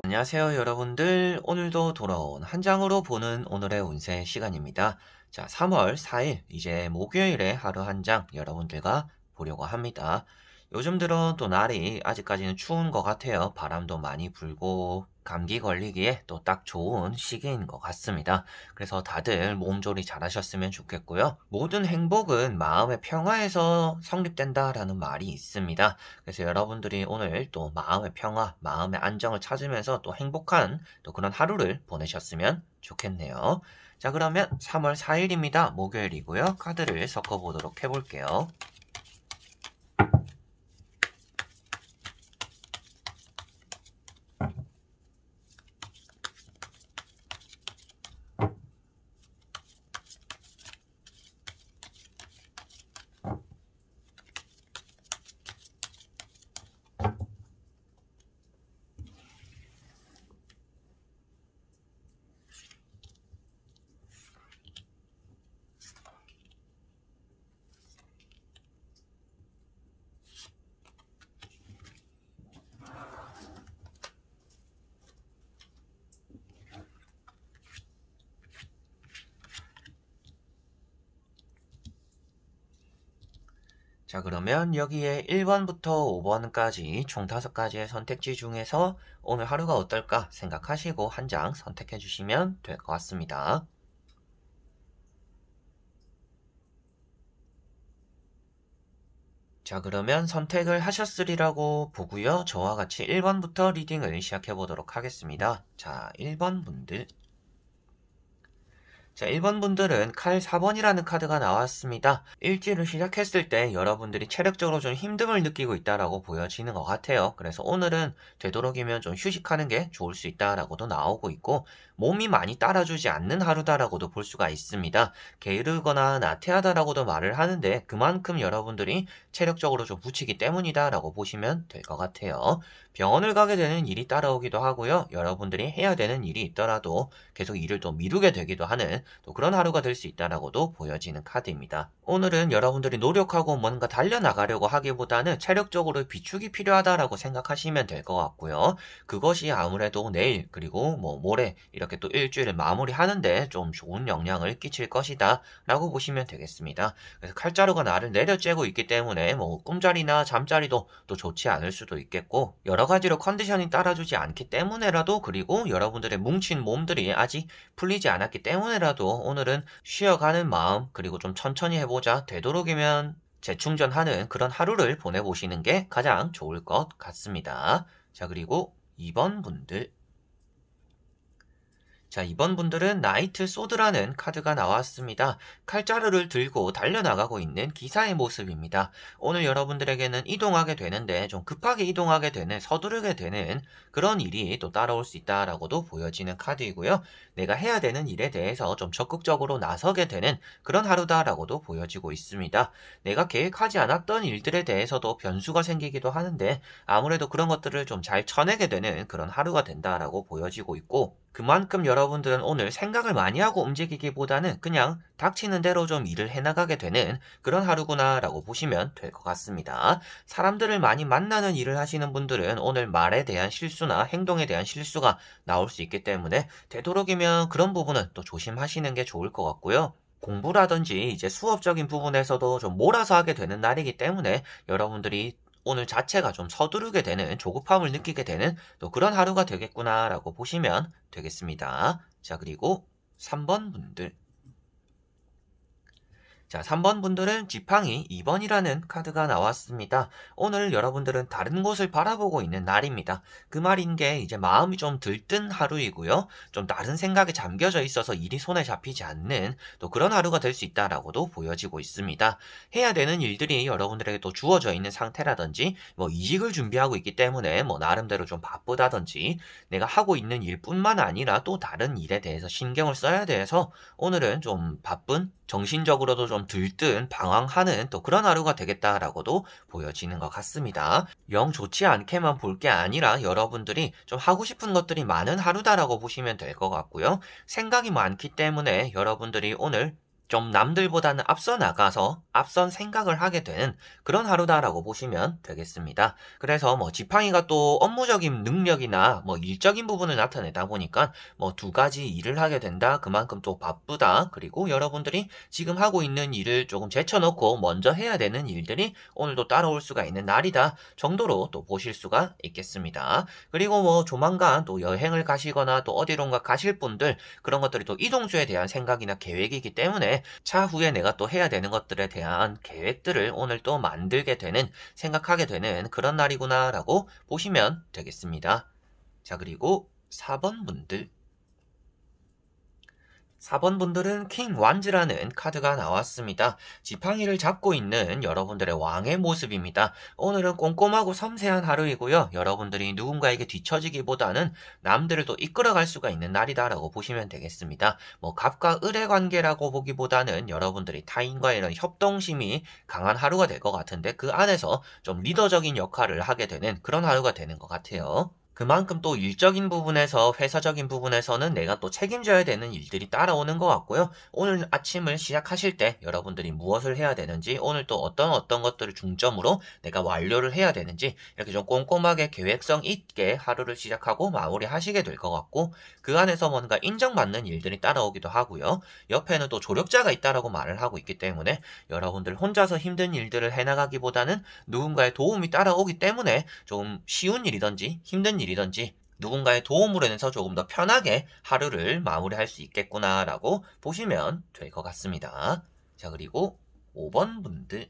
안녕하세요, 여러분들. 오늘도 돌아온 한 장으로 보는 오늘의 운세 시간입니다. 자, 3월 4일, 이제 목요일에 하루 한 장 여러분들과 보려고 합니다. 요즘 들어 또 날이 아직까지는 추운 것 같아요. 바람도 많이 불고 감기 걸리기에 또 딱 좋은 시기인 것 같습니다. 그래서 다들 몸조리 잘 하셨으면 좋겠고요. 모든 행복은 마음의 평화에서 성립된다라는 말이 있습니다. 그래서 여러분들이 오늘 또 마음의 평화, 마음의 안정을 찾으면서 또 행복한 또 그런 하루를 보내셨으면 좋겠네요. 자, 그러면 3월 4일입니다. 목요일이고요. 카드를 섞어보도록 해볼게요. 자, 그러면 여기에 1번부터 5번까지 총 5가지의 선택지 중에서 오늘 하루가 어떨까 생각하시고 한 장 선택해 주시면 될 것 같습니다. 자, 그러면 선택을 하셨으리라고 보고요. 저와 같이 1번부터 리딩을 시작해 보도록 하겠습니다. 자, 1번 분들. 자, 1번 분들은 칼 4번이라는 카드가 나왔습니다. 일주일을 시작했을 때 여러분들이 체력적으로 좀 힘듦을 느끼고 있다라고 보여지는 것 같아요. 그래서 오늘은 되도록이면 좀 휴식하는 게 좋을 수 있다라고도 나오고 있고, 몸이 많이 따라주지 않는 하루다라고도 볼 수가 있습니다. 게으르거나 나태하다라고도 말을 하는데 그만큼 여러분들이 체력적으로 좀 붙이기 때문이다라고 보시면 될 것 같아요. 병원을 가게 되는 일이 따라오기도 하고요. 여러분들이 해야 되는 일이 있더라도 계속 일을 또 미루게 되기도 하는 또 그런 하루가 될 수 있다라고도 보여지는 카드입니다. 오늘은 여러분들이 노력하고 뭔가 달려나가려고 하기보다는 체력적으로 비축이 필요하다라고 생각하시면 될 것 같고요. 그것이 아무래도 내일 그리고 모레 이렇게 또 일주일을 마무리하는데 좀 좋은 영향을 끼칠 것이다 라고 보시면 되겠습니다. 그래서 칼자루가 나를 내려쬐고 있기 때문에 꿈자리나 잠자리도 또 좋지 않을 수도 있겠고, 여러 가지로 컨디션이 따라주지 않기 때문에라도, 그리고 여러분들의 뭉친 몸들이 아직 풀리지 않았기 때문에라도 오늘은 쉬어가는 마음, 그리고 좀 천천히 해보자, 되도록이면 재충전하는 그런 하루를 보내보시는 게 가장 좋을 것 같습니다. 자, 그리고 2번 분들. 자, 이번 분들은 나이트 소드라는 카드가 나왔습니다. 칼자루를 들고 달려나가고 있는 기사의 모습입니다. 오늘 여러분들에게는 이동하게 되는데 좀 급하게 이동하게 되는, 서두르게 되는 그런 일이 또 따라올 수 있다라고도 보여지는 카드이고요. 내가 해야 되는 일에 대해서 좀 적극적으로 나서게 되는 그런 하루다라고도 보여지고 있습니다. 내가 계획하지 않았던 일들에 대해서도 변수가 생기기도 하는데 아무래도 그런 것들을 좀 잘 쳐내게 되는 그런 하루가 된다라고 보여지고 있고, 그만큼 여러분들은 오늘 생각을 많이 하고 움직이기보다는 그냥 닥치는 대로 좀 일을 해나가게 되는 그런 하루구나 라고 보시면 될 것 같습니다. 사람들을 많이 만나는 일을 하시는 분들은 오늘 말에 대한 실수나 행동에 대한 실수가 나올 수 있기 때문에 되도록이면 그런 부분은 또 조심하시는 게 좋을 것 같고요. 공부라든지 이제 수업적인 부분에서도 좀 몰아서 하게 되는 날이기 때문에 여러분들이 오늘 자체가 좀 서두르게 되는, 조급함을 느끼게 되는 또 그런 하루가 되겠구나라고 보시면 되겠습니다. 자, 그리고 3번 분들. 자, 3번 분들은 지팡이 2번이라는 카드가 나왔습니다. 오늘 여러분들은 다른 곳을 바라보고 있는 날입니다. 그 말인 게 이제 마음이 좀 들뜬 하루이고요. 좀 다른 생각에 잠겨져 있어서 일이 손에 잡히지 않는 또 그런 하루가 될 수 있다라고도 보여지고 있습니다. 해야 되는 일들이 여러분들에게 또 주어져 있는 상태라든지 이직을 준비하고 있기 때문에 나름대로 좀 바쁘다든지, 내가 하고 있는 일뿐만 아니라 또 다른 일에 대해서 신경을 써야 돼서 오늘은 좀 바쁜, 정신적으로도 좀 들뜬, 방황하는 또 그런 하루가 되겠다라고도 보여지는 것 같습니다. 영 좋지 않게만 볼 게 아니라 여러분들이 좀 하고 싶은 것들이 많은 하루다라고 보시면 될 것 같고요. 생각이 많기 때문에 여러분들이 오늘 좀 남들보다는 앞서 나가서 앞선 생각을 하게 되는 그런 하루다라고 보시면 되겠습니다. 그래서 지팡이가 또 업무적인 능력이나 일적인 부분을 나타내다 보니까 두 가지 일을 하게 된다. 그만큼 또 바쁘다. 그리고 여러분들이 지금 하고 있는 일을 조금 제쳐놓고 먼저 해야 되는 일들이 오늘도 따라올 수가 있는 날이다 정도로 또 보실 수가 있겠습니다. 그리고 조만간 또 여행을 가시거나 또 어디론가 가실 분들, 그런 것들이 또 이동수에 대한 생각이나 계획이기 때문에 차후에 내가 또 해야 되는 것들에 대한 계획들을 오늘 또 만들게 되는, 생각하게 되는 그런 날이구나 라고 보시면 되겠습니다. 자, 그리고 4번 분들. 4번 분들은 킹 완즈라는 카드가 나왔습니다. 지팡이를 잡고 있는 여러분들의 왕의 모습입니다. 오늘은 꼼꼼하고 섬세한 하루이고요. 여러분들이 누군가에게 뒤처지기보다는 남들을 또 이끌어갈 수가 있는 날이다라고 보시면 되겠습니다. 갑과 을의 관계라고 보기보다는 여러분들이 타인과의 이런 협동심이 강한 하루가 될 것 같은데, 그 안에서 좀 리더적인 역할을 하게 되는 그런 하루가 되는 것 같아요. 그만큼 또 일적인 부분에서, 회사적인 부분에서는 내가 또 책임져야 되는 일들이 따라오는 것 같고요. 오늘 아침을 시작하실 때 여러분들이 무엇을 해야 되는지, 오늘 또 어떤 것들을 중점으로 내가 완료를 해야 되는지, 이렇게 좀 꼼꼼하게 계획성 있게 하루를 시작하고 마무리하시게 될 것 같고, 그 안에서 뭔가 인정받는 일들이 따라오기도 하고요. 옆에는 또 조력자가 있다라고 말을 하고 있기 때문에 여러분들 혼자서 힘든 일들을 해나가기보다는 누군가의 도움이 따라오기 때문에 좀 쉬운 일이든지 힘든 일이든지 누군가의 도움으로 인해서 조금 더 편하게 하루를 마무리할 수 있겠구나라고 보시면 될 것 같습니다. 자, 그리고 5번 분들.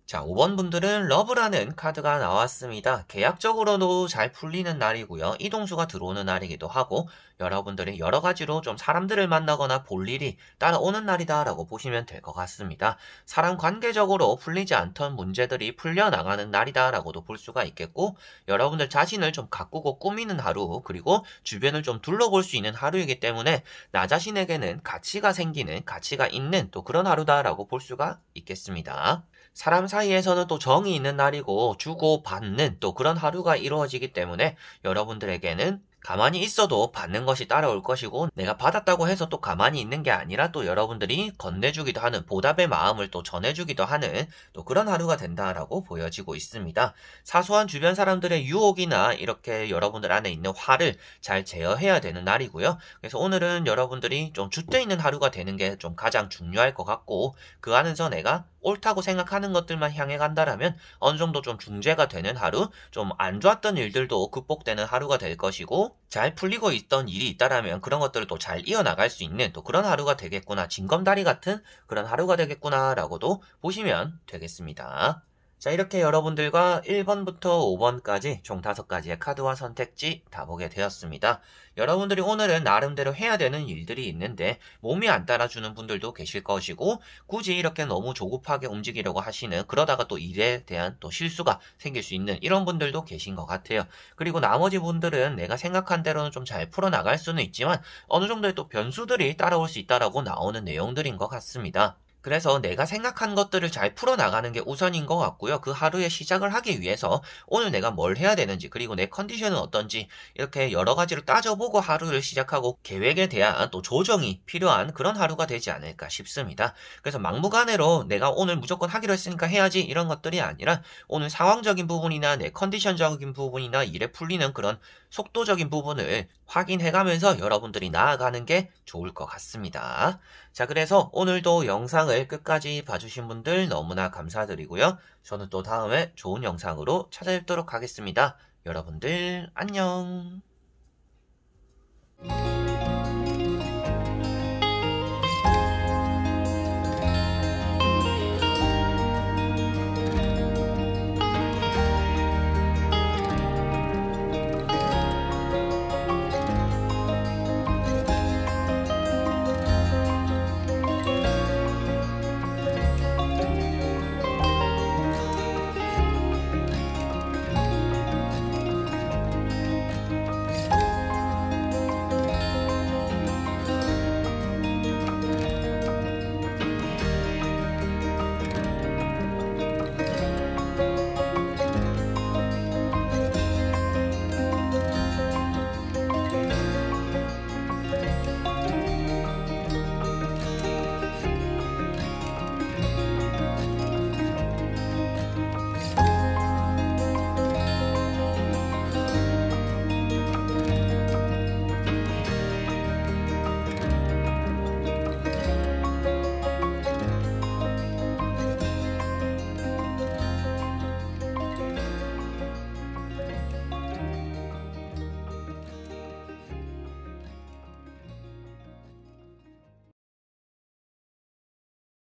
자, 5번 분들은 러브라는 카드가 나왔습니다. 계약적으로도 잘 풀리는 날이고요. 이동수가 들어오는 날이기도 하고, 여러분들이 여러 가지로 좀 사람들을 만나거나 볼 일이 따라오는 날이다라고 보시면 될 것 같습니다. 사람 관계적으로 풀리지 않던 문제들이 풀려나가는 날이다라고도 볼 수가 있겠고, 여러분들 자신을 좀 가꾸고 꾸미는 하루, 그리고 주변을 좀 둘러볼 수 있는 하루이기 때문에 나 자신에게는 가치가 생기는, 가치가 있는 또 그런 하루다라고 볼 수가 있겠습니다. 사람 사이에서는 또 정이 있는 날이고 주고받는 또 그런 하루가 이루어지기 때문에 여러분들에게는 가만히 있어도 받는 것이 따라올 것이고, 내가 받았다고 해서 또 가만히 있는 게 아니라 또 여러분들이 건네주기도 하는, 보답의 마음을 또 전해주기도 하는 또 그런 하루가 된다라고 보여지고 있습니다. 사소한 주변 사람들의 유혹이나 이렇게 여러분들 안에 있는 화를 잘 제어해야 되는 날이고요. 그래서 오늘은 여러분들이 좀 줏대 있는 하루가 되는 게 좀 가장 중요할 것 같고, 그 안에서 내가 옳다고 생각하는 것들만 향해 간다라면 어느 정도 좀 중재가 되는 하루, 좀 안 좋았던 일들도 극복되는 하루가 될 것이고, 잘 풀리고 있던 일이 있다라면 그런 것들을 또 잘 이어나갈 수 있는 또 그런 하루가 되겠구나, 징검다리 같은 그런 하루가 되겠구나 라고도 보시면 되겠습니다. 자, 이렇게 여러분들과 1번부터 5번까지 총 5가지의 카드와 선택지 다 보게 되었습니다. 여러분들이 오늘은 나름대로 해야 되는 일들이 있는데 몸이 안 따라주는 분들도 계실 것이고, 굳이 이렇게 너무 조급하게 움직이려고 하시는, 그러다가 또 일에 대한 또 실수가 생길 수 있는 이런 분들도 계신 것 같아요. 그리고 나머지 분들은 내가 생각한 대로는 좀 잘 풀어나갈 수는 있지만 어느 정도의 또 변수들이 따라올 수 있다라고 나오는 내용들인 것 같습니다. 그래서 내가 생각한 것들을 잘 풀어나가는 게 우선인 것 같고요. 그 하루의 시작을 하기 위해서 오늘 내가 뭘 해야 되는지, 그리고 내 컨디션은 어떤지 이렇게 여러 가지로 따져보고 하루를 시작하고 계획에 대한 또 조정이 필요한 그런 하루가 되지 않을까 싶습니다. 그래서 막무가내로 내가 오늘 무조건 하기로 했으니까 해야지 이런 것들이 아니라 오늘 상황적인 부분이나 내 컨디션적인 부분이나 일에 풀리는 그런 속도적인 부분을 확인해가면서 여러분들이 나아가는 게 좋을 것 같습니다. 자, 그래서 오늘도 영상을 끝까지 봐주신 분들 너무나 감사드리고요. 저는 또 다음에 좋은 영상으로 찾아뵙도록 하겠습니다. 여러분들 안녕.